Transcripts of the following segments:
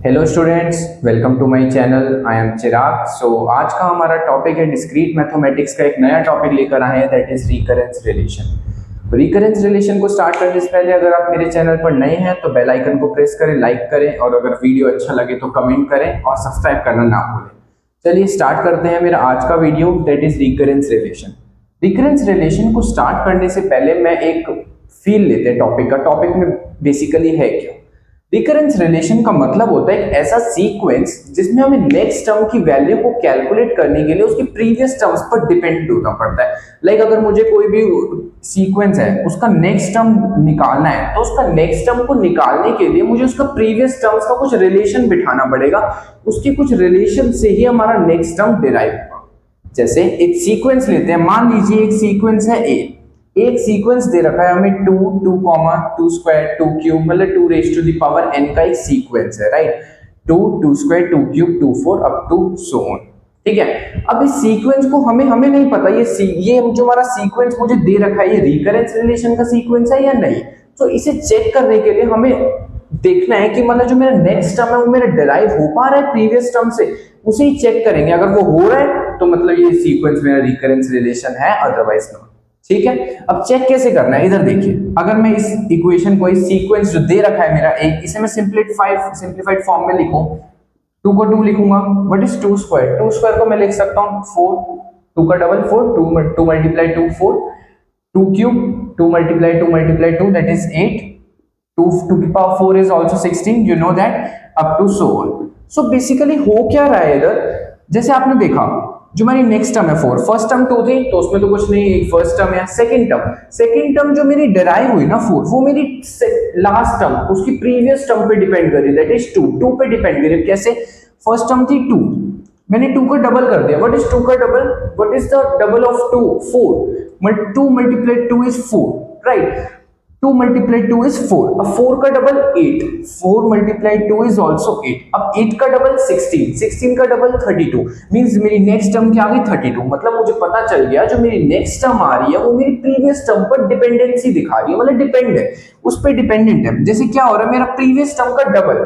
Hello students, welcome to my channel. I am Chirag. आज का हमारा टॉपिक है डिस्क्रीट मैथमेटिक्स का एक नया टॉपिक लेकर आए हैं, that is recurrence relation. Recurrence relation को स्टार्ट करने से पहले अगर आप मेरे चैनल पर नए हैं तो बेल आइकन को प्रेस करें, लाइक करें और अगर वीडियो अच्छा लगे तो कमेंट करें और सब्सक्राइब करना ना भूलें। चलिए स्टार्ट करते हैं मेरा आज का video, that is recurrence relation. Recurrence relation को स्टार्ट करने से पहले मैं एक फील लेते हैं टॉपिक का। टॉपिक में बेसिकली है क्या? रिकरेंस रिलेशन का मतलब होता है एक ऐसा सीक्वेंस जिसमें हमें नेक्स्ट टर्म की वैल्यू को कैलकुलेट करने के लिए उसकी प्रीवियस टर्म्स पर डिपेंड होना पड़ता है। लाइक अगर मुझे कोई भी सीक्वेंस है उसका नेक्स्ट टर्म निकालना है तो उसका नेक्स्ट टर्म को निकालने के लिए मुझे उसका प्रीवियस टर्म्स का कुछ रिलेशन बिठाना पड़ेगा। उसके कुछ रिलेशन से ही हमारा नेक्स्ट टर्म डिराइव होगा। जैसे एक सीक्वेंस लेते हैं, मान लीजिए एक सीक्वेंस है ए। एक सीक्वेंस दे रखा है हमें 2 2 2 स्क्वायर 2 क्यूब, मतलब 2 raise to the power n का एक सीक्वेंस है, right. 2 2 square 2 cube 2 4 up to so on. ठीक है, अब इस सीक्वेंस को हमें नहीं पता ये जो हमारा सीक्वेंस मुझे दे रखा है ये रिकरेंस रिलेशन का सीक्वेंस है या नहीं। तो इसे चेक करने के लिए हमें देखना है कि मतलब जो मेरा नेक्स्ट टर्म है वो मेरा डिराइव हो पा रहा है प्रीवियस टर्म से, उसे ही चेक करेंगे। अगर वो हो रहा है तो मतलब ये सीक्वेंस मेरा रिकरेंस रिलेशन है, अदरवाइज नॉट। ठीक है, अब चेक कैसे करना है इधर देखिए। अगर मैं इस इक्वेशन को, इस सीक्वेंस जो दे रखा है मेरा एक, इसे मैं सिंप्लीफाइड फॉर्म में लिखूं, 2 को 2 लिखूंगा। What is 2 square? 2 स्क्वायर को मैं लिख सकता हूं 4, 2 का double 4, 2 multiply 2 4, 2 cube 2 multiply 2 that is 8, 2 to the power 4 is also 16, you know that, up to so on। so basically हो क्या रहा है इधर, जैसे आपने देखा जो हमारी नेक्स्ट टर्म है 4, फर्स्ट टर्म 2 थी तो उसमें तो कुछ नहीं, एक फर्स्ट टर्म है। सेकंड टर्म जो मेरी डिराइव हुई ना 4, वो मेरी लास्ट टर्म उसकी प्रीवियस टर्म पे डिपेंड कर रही है, दैट इज 2 पे डिपेंड कर रही है। कैसे? फर्स्ट टर्म थी 2, मैंने 2 का डबल कर दिया। व्हाट इज 2 का double? What is the double of 2? 4। 2 multiply 2 is 4, right. 2 multiply 2 is 4। अब 4 का डबल 8, 4 मल्टीप्लाई 2 इज ऑल्सो 8। अब 8 का डबल 16, 16 का डबल 32, मींस मेरी नेक्स्ट टर्म क्या आ गई 32। मतलब मुझे पता चल गया जो मेरी नेक्स्ट टर्म आ रही है वो मेरी प्रीवियस टर्म पर डिपेंडेंसी दिखा रही है, मतलब डिपेंड है, उस पर डिपेंडेंट है। जैसे क्या हो रहा है, मेरा प्रीवियस टर्म का डबल,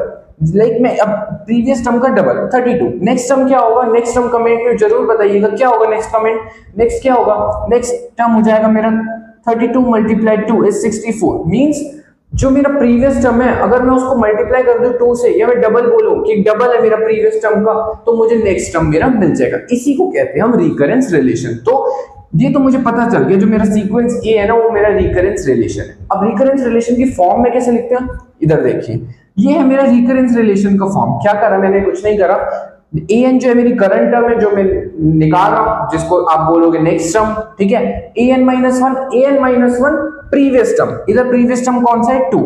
लाइक मैं अब प्रीवियस टर्म का डबल 32, नेक्स्ट टर्म क्या होगा? नेक्स्ट टर्म कमेंट में जरूर बताइएगा क्या होगा नेक्स्ट कमेंट। नेक्स्ट क्या होगा? नेक्स्ट टर्म हो जाएगा मेरा 32 मल्टीप्लाई 2 इज 64। मींस जो मेरा प्रीवियस टर्म है अगर मैं उसको मल्टीप्लाई कर दूं 2 से, या मैं डबल बोलूं कि डबल है मेरा प्रीवियस टर्म का, तो मुझे नेक्स्ट टर्म मेरा मिल जाएगा। इसी को कहते हैं हम रिकरेंस रिलेशन। तो ये तो मुझे पता चल गया जो मेरा सीक्वेंस ए है ना वो मेरा रिकरेंस रिलेशन है। अब रिकरेंस रिलेशन की फॉर्म में कैसे लिखते हैं इधर देखिए, ये है मेरा रिकरेंस रिलेशन का फॉर्म। क्या करा मैंने? कुछ नहीं करा। an जो है मेरी करंट टर्म है जो मैं निकाल रहा हूं, जिसको आप बोलोगे नेक्स्ट टर्म, ठीक है। an minus one previous term, इधर प्रीवियस टर्म कौन सा है? 2।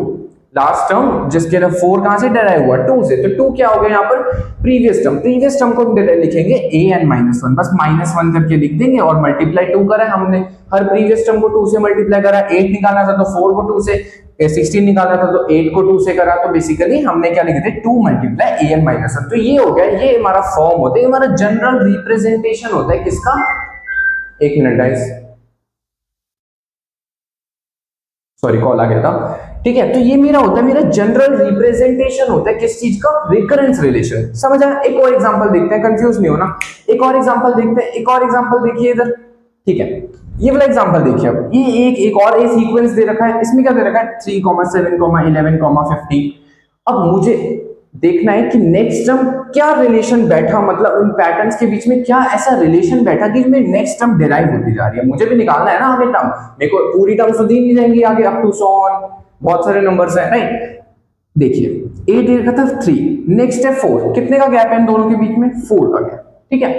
लास्ट टर्म जिसके 4 कहां से डराइव हुआ? 2 से, तो 2 क्या हो गया यहाँ पर? प्रीवियस टर्म को लिखेंगे an-1, बस -1 करके लिख देंगे और मल्टीप्लाई 2 करा है हमने, हर प्रीवियस टर्म को 2 से मल्टीप्लाई करा। 8 निकालना था तो 4 को 2 से, 16 निकालना था तो 8 को 2 से करा। तो बेसिकली हमने क्या लिखे थे? 2 मल्टीप्लाई an-1। तो ये हो गया, ये हमारा फॉर्म होता है, हमारा जनरल रिप्रेजेंटेशन होता है किसका? एक मिनट गाइस, सॉरी कॉल आ गया था। ठीक है, तो ये मेरा होता है, मेरा जनरल रिप्रेजेंटेशन होता है किस चीज का? Recurrence relation. समझ आया? एक और एग्जांपल देखते हैं, कंफ्यूज नहीं होना। एक और एग्जांपल देखते हैं, एक और एग्जांपल देखिए इधर। ठीक है, ये वाला एग्जांपल देखिए। अब ये एक और ए सीक्वेंस दे रखा है, इसमें क्या दे रखा है? 3, 7, 11, 15। अब मुझे देखना है कि नेक्स्ट टर्म क्या रिलेशन बैठा, मतलब उन पैटर्न्स के बीच में क्या ऐसा रिलेशन बैठा कि इसमें नेक्स्ट टर्म डिराइव होती जा रही है। मुझे भी निकालना है ना हमें टर्म, मेरे को पूरी टर्म तो दी नहीं जाएंगी आगे, अप टू सो ऑन, बहुत सारे नंबर्स हैं, राइट। देखिए 8 दे रखा था 3, नेक्स्ट है 4, कितने का गैप है इन दोनों के बीच में? 4 का गैप, ठीक है।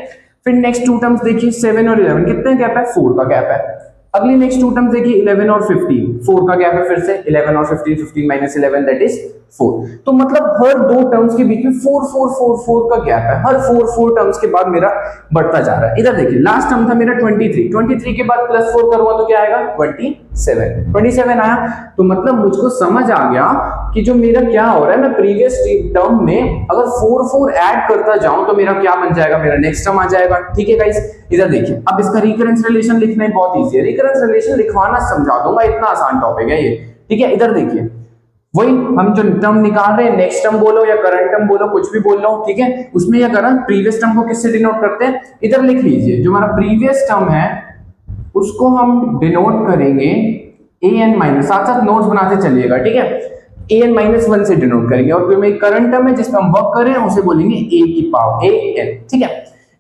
फिर नेक्स्ट 2 टर्म्स देखिए 7 और 11, कितने गैप है? 4 का गैप है। अगली नेक्स्ट 2 टर्म्स देखिए 11 और 15, 4 का गैप है फिर से, 11 और 15, 15 माइनस 11 दैट इज 4। तो मतलब हर 2 टर्म्स के बीच में 4 4 4 4 का गैप है, हर 4 4 टर्म्स के बाद मेरा बढ़ता जा रहा है। इधर देखिए लास्ट टर्म था मेरा 23 के बाद प्लस 4 करूंगा तो क्या आएगा? 27 आया। तो मतलब मुझको समझ आ गया कि जो मेरा क्या हो रहा है, मैं प्रीवियस टर्म में अगर 4 4 ऐड करता जाऊं तो मेरा क्या बन जाएगा? मेरा नेक्स्ट टर्म आ जाएगा। ठीक है गाइस, इधर देखिए। अब इसका रिकरेंस रिलेशन लिखना ही बहुत इजी है, रिकरेंस रिलेशन लिखवाना समझा दूंगा, इतना आसान टॉपिक है ये। ठीक है, इधर देखिए वही हम जो टर्म निकाल रहे हैं, नेक्स्ट टर्म बोलो या करंट टर्म बोलो, कुछ भी बोल लो, ठीक है, उसमें क्या करा, प्रीवियस टर्म को किससे डिनोट करते हैं, इधर लिख लीजिए, जो हमारा प्रीवियस टर्म है उसको हम डिनोट करेंगे ए एन माइनस, साथ साथ नोट्स बनाते चलिएगा, ठीक है, ए एन माइनस वन से डिनोट करेंगे, और जो करंट टर्म है जिसमें हम वर्क कर रहे हैं उसे बोलेंगे ए की पावर ए एन, ठीक है।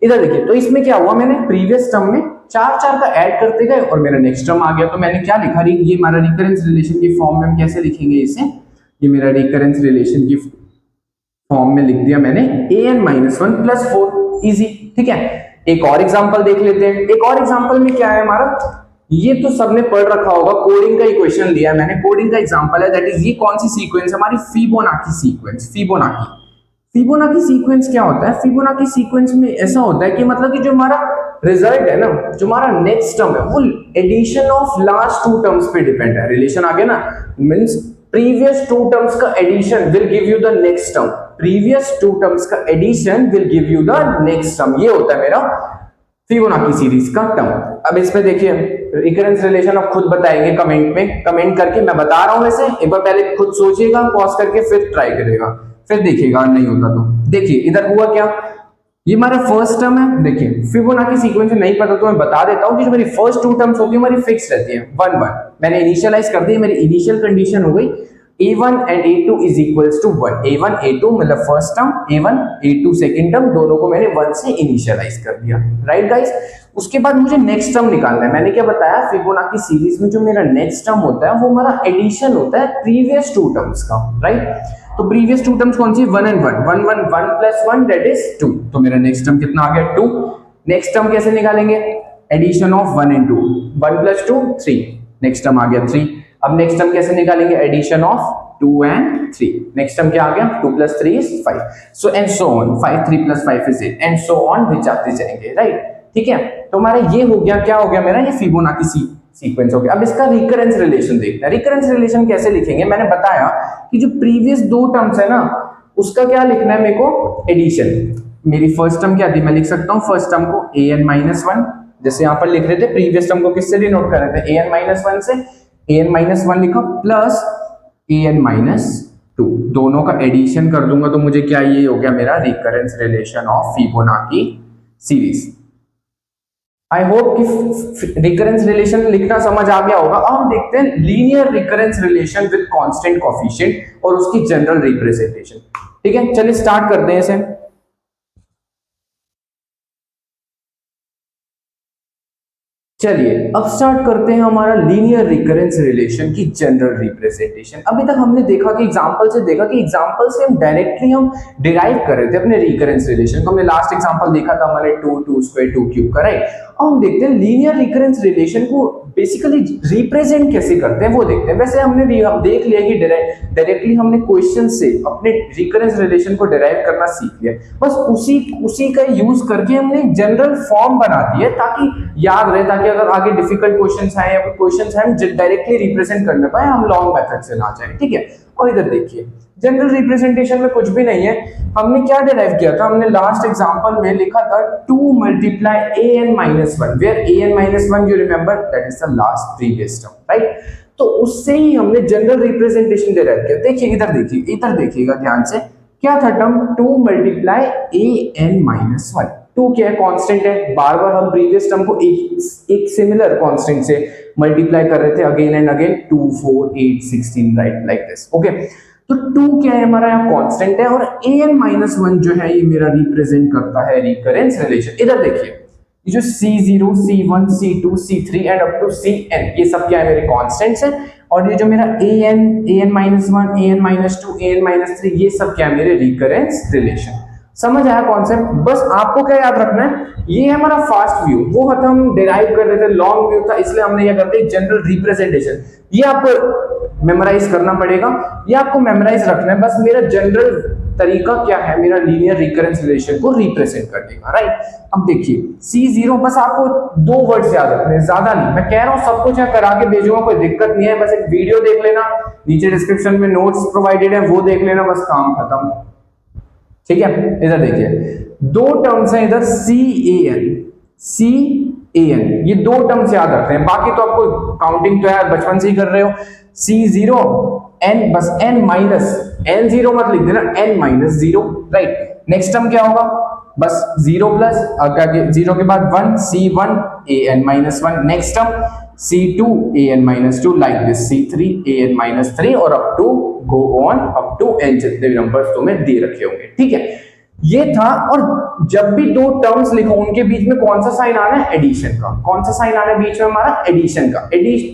इधर देखिए, तो इसमें क्या हुआ, मैंने प्रीवियस टर्म में चार चार का ऐड करते गए और मेरा नेक्स्ट टर्म आ गया, तो मैंने क्या लिखा, ये हमारा रिकरेंस रिलेशन की फॉर्म में हम कैसे लिखेंगे इसे, ये मेरा रिकरेंस रिलेशन की फॉर्म में लिख दिया मैंने a n minus one plus four, easy, ठीक है। एक और एग्जांपल देख लेते हैं, एक और एग्जांपल में क्या है हमारा, ये तो सबने पढ़ रखा होगा, कोडिंग का इक्वेशन दिया है मैंने, कोडिंग का एग्जांपल है, दैट इज ये कौन सी सीक्वेंस, हमारी फिबोनाची सीक्वेंस, फिबोनाची सीक्वेंस क्या होता है, फिबोनाची सीक्वेंस में ऐसा होता है कि मतलब कि जो हमारा रिजल्ट है ना, जो हमारा नेक्स्ट टर्म है, वो addition of last two terms पे डिपेंड है, रिलेशन आ गया ना, मींस प्रीवियस टू टर्म्स का addition will give you the next term, previous two terms का addition will give you the next term, ये होता है मेरा फिबोनाची सीरीज का टर्म। अब इस पे देखिए, रिकरेंस रिलेशन आप खुद बताएंगे कमेंट में, कमेंट करके, मैं बता रहा हूं वैसे, एक बार पहले खुद सोचिएगा, पॉज करके फिर ट्राई करेगा, फिर देखिएगा, नहीं होता तो देखिए इधर हुआ क्या, ये हमारा फर्स्ट टर्म है, देखिए फिबोनाची सीक्वेंस नहीं पता तो मैं बता देता हूं कि जो मेरी फर्स्ट टू टर्म्स होती है हमारी फिक्स रहती है, 1 1, मैंने इनिशियलाइज कर दी, मेरी इनिशियल कंडीशन हो गई a1 and a2 is equals to 1, a1 a2 मतलब first term, a1 a2 second term, दोनों को मैंने 1 से इनिशियलाइज कर दिया, राइट गाइस। उसके बाद मुझे नेक्स्ट टर्म निकालना है, मैंने क्या बताया, फिबोनाची सीरीज में जो मेरा नेक्स्ट टर्म होता है वो हमारा एडिशन होता है प्रीवियस टू टर्म्स का, राइट। तो प्रीवियस टू टर्म्स कौन सी, 1 and 1, 1 1 1 plus 1 that is 2, तो मेरा नेक्स्ट टर्म कितना आ गया, 2। नेक्स्ट टर्म कैसे निकालेंगे, addition of 1 and 2, 1 plus 2 3, next term आ गया 3। अब नेक्स्ट टर्म कैसे निकालेंगे, addition of 2 and 3, next term क्या आ गया, 2 plus 3 is 5, so and so on, 5 3 plus 5 is 8 and so on, विचारते जाएंगे, राइट, ठीक है। तो हमारा ये हो गया, क्या हो गया मेरा, ये फिबोनाची सीक्वेंस हो गया। अब इसका रिकरेंस रिलेशन देखना है, रिकरेंस रिलेशन कैसे लिखेंगे, मैंने बताया कि जो प्रीवियस दो टर्म्स है ना, उसका क्या लिखना है मेरे को, एडिशन, मेरी फर्स्ट टर्म क्या थी, मैं लिख सकता हूँ फर्स्ट टर्म को ए एन माइनस वन, जैसे यहाँ पर लिख रहे थे, प्रीवियस टर्म को किससे डिनोट कर रहे थे, ए एन माइनस वन से, ए एन माइनस वन लिखो प्लस ए एन माइनस टू, दोनों का एडिशन कर दूंगा तो मुझे क्या, ये हो गया मेरा recurrence relation of Fibonacci series. I hope कि रिकरेंस रिलेशन लिखना समझ आ गया होगा। अब हम देखते हैं linear recurrence relation with constant coefficient और उसकी जनरल रिप्रेजेंटेशन, ठीक है, चलिए स्टार्ट करते हैं इसे। चलिए अब स्टार्ट करते हैं हमारा लीनियर रिकरेंस रिलेशन की जनरल रिप्रेजेंटेशन। अभी तक हमने देखा कि एग्जांपल से हम डायरेक्टली डिराइव कर रहे थे अपने रिकरेंस रिलेशन को। हमने लास्ट एग्जांपल देखा था हमारे 2 2 स्क्वायर 2 क्यूब का, राइट। अब हम देखते हैं लीनियर रिकरेंस रिलेशन को बेसिकली रिप्रेजेंट कैसे करते हैं वो देखते हैं। वैसे हमने देख लिया कि डायरेक्टली हमने क्वेश्चन से अपने रिकरेंस रिलेशन को डिराइव करना सीख लिया, बस उसी का यूज करके हमने जनरल फॉर्म बना दी है ताकि याद रहे, ताकि अगर आगे डिफिकल्ट क्वेश्चंस आए या कोई क्वेश्चंस आए हम डायरेक्टली रिप्रेजेंट करने पाए, हम लॉन्ग मेथड से ना जाए, ठीक है। और इधर देखिए जनरल रिप्रेजेंटेशन में कुछ भी नहीं है, हमने क्या डिराइव किया था, हमने लास्ट एग्जांपल में लिखा था 2 multiply an-1 where an-1 you remember that is the last previous term, right। तो उससे ही हमने जनरल रिप्रेजेंटेशन डिराइव किया। देखिए इधर देखिएगा ध्यान से, क्या था टर्म 2 multiply an-1, 2 क्या है, कांस्टेंट है, बार बार हम प्रीवियस टर्म को एक सिमिलर कांस्टेंट से मल्टीप्लाई कर रहे थे again and again, 2 4 8 16, right, like this, okay. तो 2 क्या है हमारा यहाँ कांस्टेंट है और an-1 जो है ये मेरा रिप्रेजेंट करता है रिकरेंस रिलेशन। इधर देखिए ये जो C0 C1 C2 C3 and up to Cn ये सब क्या है मेरे कांस्टेंट्स हैं, और ये जो मेरा an-1 an-2 an-3 ये सब क्या है मेरे रिकरेंस रिलेशन। समझ आया कॉन्सेप्ट। बस आपको क्या याद रखना है, ये है हमारा फास्ट व्यू, वो हम डिराइव कर रहे थे, लॉन्ग व्यू था, इसलिए हमने ये करते जनरल रिप्रेजेंटेशन। ये आपको मेमोराइज करना पड़ेगा, ये आपको मेमोराइज रखना है। बस मेरा जनरल तरीका क्या है, मेरा लीनियर रिकरेंस रिलेशन को रिप्रेजेंट करने का, राइट। अब देखिए C0, बस आपको 2 वर्ड्स याद रखने हैं, ज्यादा नहीं। मैं कह रहा हूँ सब कुछ यहाँ करा के भेजूंगा, कोई दिक्कत नहीं है, बस एक वीडियो देख लेना, नीचे डिस्क्रिप्शन में नोट्स प्रोवाइडेड है वो देख लेना, बस काम खत्म, ठीक है। इधर देखिए 2 टर्म्स हैं इधर CAN, ये 2 टर्म्स याद रखते हैं, बाकी तो आपको काउंटिंग तो यार बचपन से ही कर रहे हो। C0 n, बस n माइनस n जीरो मत लिख देना, n minus zero, right. Next term क्या होगा, बस जीरो प्लस जीरो के बाद 1 c1 an minus 1, next term c2 an minus 2, like this c3 an minus 3 और up to go on up to n जितने भी नंबर्स तुम्हें दे रखे होंगे, ठीक है। ये था। और जब भी दो टर्म्स लिखो उनके बीच में कौन सा साइन आना है, एडिशन का। कौन सा साइन आना है बीच में हमारा, एडिशन का।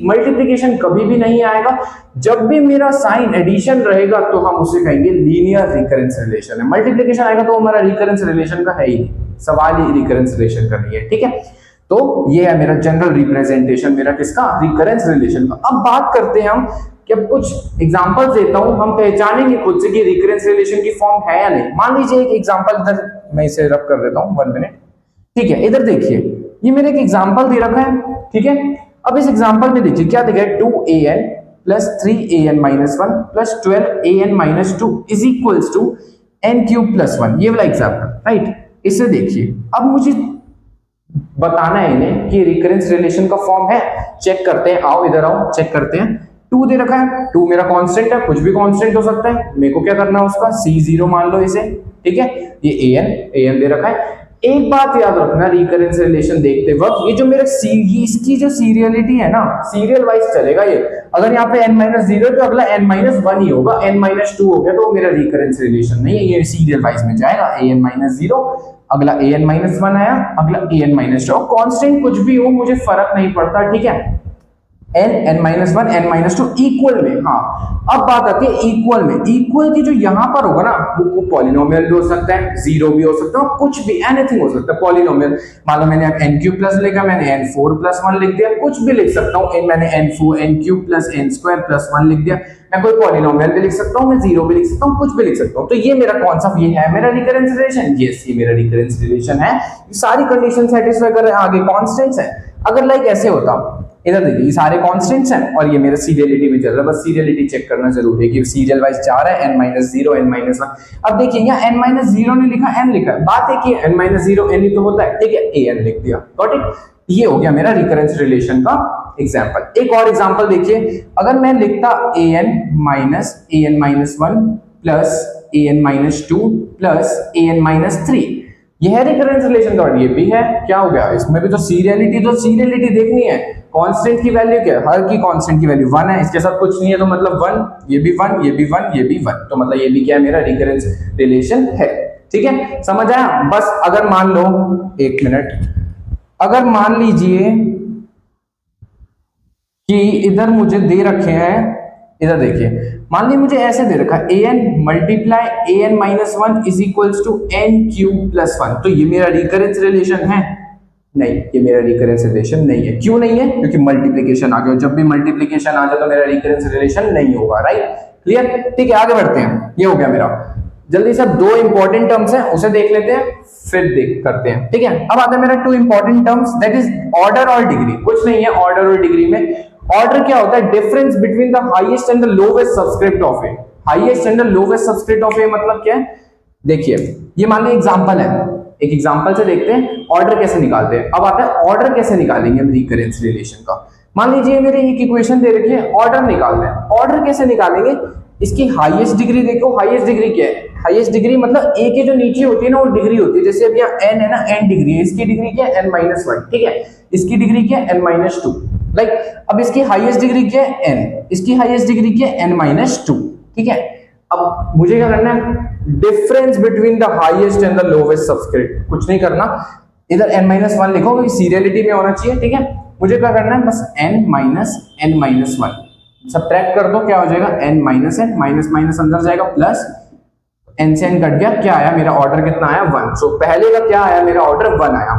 मल्टीप्लिकेशन कभी भी नहीं आएगा। जब भी मेरा साइन एडिशन रहेगा तो हम उसे कहेंगे लीनियर रिकरेंस रिलेशन है। मल्टीप्लिकेशन आएगा तो हमारा रिकरेंस रिलेशन का है ही नहीं, सवाल ही रिकरेंस रिलेशन का नहीं है, ठीक है। तो ये है मेरा जनरल रिप्रेजेंटेशन मेरा किसका, रिकरेंस रिलेशन का। अब बात करते हैं हम कि अब कुछ एग्जांपल्स देता हूं, हम पहचानेंगे खुद से कि रिकरेंस रिलेशन की फॉर्म है या नहीं। मान लीजिए एक एग्जांपल, इधर मैं इसे रब कर देता हूं 1 मिनट, ठीक है। इधर देखिए, ये मेरे एक एग्जांपल दे रखा है, ठीक है। अब इस एग्जांपल में देखिए क्या दिया है, 2an plus 3an minus 1 plus 12an minus 2 is equals to n cube plus 1, ये वाला एग्जांपल, राइट। इसे देखिए, अब मुझे बताना है इन्हें कि रिकरेंस रिलेशन का फॉर्म है। चेक करते हैं, आओ इधर आओ, चेक करते हैं। 2 दे रखा है, 2 मेरा कांस्टेंट है, कुछ भी कांस्टेंट हो सकता है। मेरे को क्या करना है उसका, c0 मान लो इसे, ठीक है। ये an दे रखा है। एक बात याद रखना, रिकरेंस रिलेशन देखते वक्त ये जो मेरा इसकी जो सीरियलिटी है ना, सीरियल वाइज चलेगा ये। अगर यहाँ पे n-0 तो अगला n-1 ही होगा, n-2 हो गया तो मेरा रिकरेंस रिलेशन नहीं है, ये सीरियल वाइज में जाएगा। an-0 अगला an-1 आया, अगला an-2। कांस्टेंट कुछ भी हो मुझे फर्क नहीं पड़ता, ठीक है। n-1 n-2 इक्वल में। हाँ, अब बात आती है इक्वल में। इक्वल की जो यहां पर होगा ना, वो पॉलिनोमियल भी हो सकता है, जीरो भी हो सकता है, कुछ भी, एनीथिंग हो सकता है पॉलिनोमियल। मान लो मैंने अब n³ प्लस लिखा, मैंने n4+1 लिख दिया, कुछ भी लिख सकता हूँ। मैंने n³ प्लस n² + 1 लिख दिया। मैं कोई पॉलिनोमियल भी लिख सकता हूँ, मैं जीरो भी लिख सकता हूँ, कुछ भी लिख सकता हूँ। तो ये मेरा कौन सा, ये है मेरा रिकरेंस रिलेशन। यस, ये मेरा रिकरेंस रिलेशन है। सारी कंडीशन सेटिस्फाई कर रहे हैं, आगे कांस्टेंट्स है। अगर लाइक ऐसे होता, इधर देखिए ये सारे कांस्टेंट्स हैं और ये मेरा सीरियलिटी में चल रहा है, बस सीरियलिटी चेक करना जरूरी है कि सीरियल वाइज जा रहा है, n-0 n-1। अब देखिए यहाँ n-0 ने लिखा, n लिखा है, बात है कि n-0 n ही तो होता है, ठीक है, an लिख दिया, गॉट इट। ये हो गया मेरा रिकरेंस रिलेशन का एग्जांपल। एक और एग्जांपल देखिए, अगर मैं लिखता an-1 plus an-2 plus an-3, यह है रिकरेंस रिलेशन का। और ये भी है, क्या हो गया, इसमें भी तो सीरियलिटी देखनी है। कांस्टेंट की वैल्यू क्या है, हर की कांस्टेंट की वैल्यू 1 है, इसके साथ कुछ नहीं है तो मतलब 1, ये भी 1, ये भी 1, ये भी 1, तो मतलब ये भी क्या है, मेरा रिकरेंस रिलेशन है, ठीक है। समझ आया। बस अगर मान लो, एक मिनट, अगर मान लीजिए कि इधर मुझे दे रखे हैं, इधर देखिए, मान लीजिए मुझे ऐसे दे रखा है an multiply an-1 is equals to n³ + 1, तो ये मेरा रिकरेंस रिलेशन है? नहीं, ये मेरा रिकरेंस रिलेशन नहीं है। क्यों नहीं है? क्योंकि मल्टीप्लिकेशन आ गया, जब भी मल्टीप्लिकेशन आ जाए तो मेरा रिकरेंस रिलेशन नहीं होगा, राइट। क्लियर, ठीक है। आगे बढ़ते हैं, ये हो गया मेरा। जल्दी से 2 इंपॉर्टेंट टर्म्स हैं, उसे देख लेते हैं, फिर देख करते हैं, ठीक है। अब आता है मेरा 2 important terms, that is order और डिग्री। कुछ नहीं है ऑर्डर और डिग्री में। ऑर्डर क्या होता है, difference between the highest and the lowest subscript of a. Highest and the lowest subscript of a मतलब क्या है, देखिए ये मान लीजिए एग्जांपल है, एक एग्जांपल से देखते हैं ऑर्डर कैसे निकालते हैं। अब आता है ऑर्डर कैसे निकालेंगे हम रिकरेंस रिलेशन का। मान लीजिए मेरी एक इक्वेशन दे रखी है, ऑर्डर निकालना है। ऑर्डर कैसे निकालेंगे, इसकी हाईएस्ट डिग्री देखो। हाईएस्ट डिग्री क्या है, हाईएस्ट डिग्री मतलब ए के जो नीचे होती है ना वो डिग्री होती है। जैसे अब यहाँ n है ना, n डिग्री है, इसकी डिग्री क्या है, n-1, ठीक है। इसकी डिग्री क्या है, n-2, लाइक। अब इसकी हाईएस्ट डिग्री क्या है, n, इसकी हाईएस्ट डिग्री क्या है, n-2, ठीक है। अब मुझे क्या करना है, difference between the highest and the lowest subscript, कुछ नहीं करना। इधर n-1 लिखो, क्योंकि सीरियलिटी में होना चाहिए, ठीक है। मुझे क्या करना है, बस n-1 सब्ट्रैक्ट कर दो, क्या हो जाएगा, n-n, माइनस माइनस अंदर जाएगा, प्लस n से n कट गया, क्या आया मेरा ऑर्डर, कितना आया, 1। सो पहले का क्या आया, मेरा ऑर्डर 1 आया।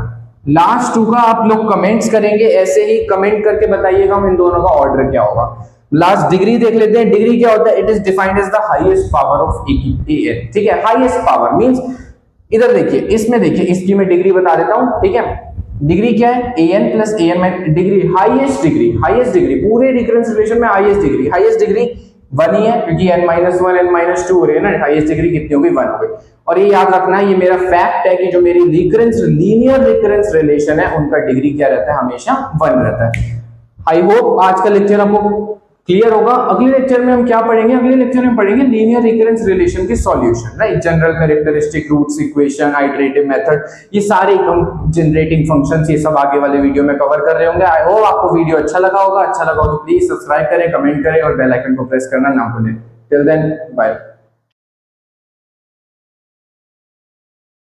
लास्ट 2 का आप लोग कमेंट्स करेंगे, ऐसे ही कमेंट करके बताइएगा इन दोनों का ऑर्डर क्या होगा। लास्ट डिग्री देख लेते हैं। डिग्री क्या होता है, it is defined as the highest power of an, ठीक है। हाईएस्ट पावर मींस, इधर देखिए, इसमें देखिए, इसकी मैं डिग्री बता देता हूं, ठीक है। डिग्री क्या है, an प्लस an में डिग्री, हाईएस्ट डिग्री पूरे रिकरेंस रिलेशन में हाईएस्ट डिग्री 1 ही है, क्योंकि n-1 n-2 हो रही है ना, हाईएस्ट डिग्री कितनी होगी, 1 हो गई। और ये याद रखना, ये मेरा फैक्ट है कि जो मेरी लीनियर रिकरेंस रिलेशन है उनका डिग्री क्या रहता है, हमेशा 1 रहता है। आई होप आज का लेक्चर आपको क्लियर होगा। अगले लेक्चर में हम क्या पढ़ेंगे, अगले लेक्चर में पढ़ेंगे लीनियर रिकरेंस रिलेशन के solution, right, general characteristic, roots, equation, iterative method, ये सारे जनरेटिंग फंक्शंस, ये सब आगे वाले वीडियो में कवर कर रहे होंगे। आई होप आपको वीडियो अच्छा लगा होगा। अच्छा लगा हो तो प्लीज सब्सक्राइब करें, कमेंट करें और बेल आइकन को प्रेस करना ना भूलें। Till then bye.